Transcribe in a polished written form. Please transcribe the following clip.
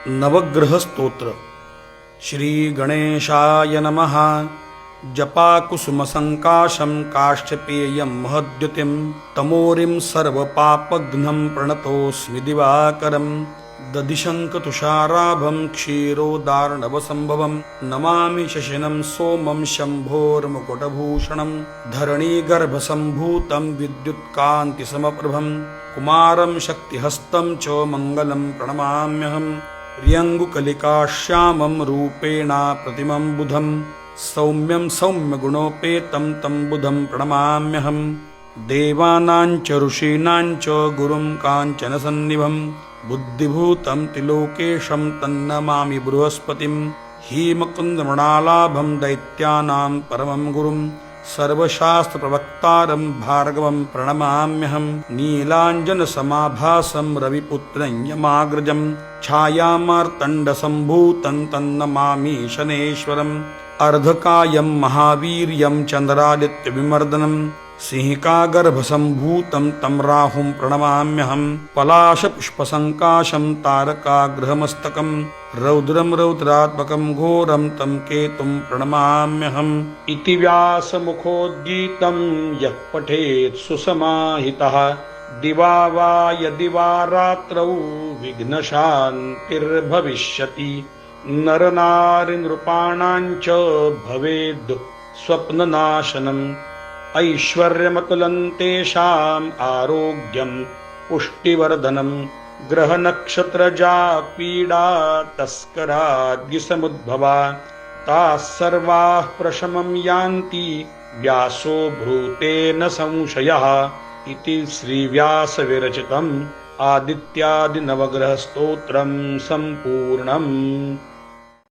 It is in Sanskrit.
नवग्रह स्तोत्र। श्री गणेशाय नमः। जपाकुसुमसङ्काशं काष्ठपेयं महद्युतिं तमोरिं सर्वपापघ्नं प्रणतोऽस्मि दिवाकरं। दधिशङ्खतुषाराभं क्षीरोदार्णवसम्भवं नमामि शशिनं सोमं शम्भोर्मुकुटभूषणं। धरणीगर्भसम्भूतं विद्युत्कान्तिसमप्रभं कुमारं शक्तिहस्तं च मङ्गलं प्रणमाम्यहम्। प्रियङ्गुकलिकाश्यामं रूपेण प्रतिमं बुधं सौम्यं सौम्यगुणोपेतं तं बुधं प्रणमाम्यहम्। देवानां च ऋषीणां च गुरुं काञ्चनसन्निभं बुद्धिभूतं त्रिलोकेशं तन्नमामि बृहस्पतिं। हीमकुन्दमृणालाभं दैत्यानां परमं गुरुं सर्वशास्त्रप्रवक्तारं भार्गवं प्रणमाम्यहम्। नीलाञ्जनसमाभासं रविपुत्रं यमाग्रजं छायामार्तण्डसम्भूतं तन्नमामि शनेश्वरम्। अर्धकायं महावीर्यं चन्द्रादित्यविमर्दनं सिंहिकागर्भसम्भूतं तं राहुं प्रणमाम्यहम्। पलाशपुष्पसङ्काशं तारकाग्रहमस्तकं रौद्रं रौद्रात्मकं घोरं तं केतुं प्रणमाम्यहम्। इति व्यासमुखोद्गीतं यः पठेत् सुसमाहितः दिवा वा यदि वा रात्रौ विघ्नशान्तिर्भविष्यति। नरनारिनृपाणां च भवेद् स्वप्ननाशनम् ऐश्वर्यमतुलं तेषाम् आरोग्यं पुष्टिवर्धनं। ग्रहनक्षत्रजा पीडा तस्कराद्गिसमुद्भवा ताः सर्वाः प्रशमं यान्ति व्यासो ब्रूतेन संशयः। इति श्रीव्यासविरचितम् आदित्यादिनवग्रहस्तोत्रं सम्पूर्णम्।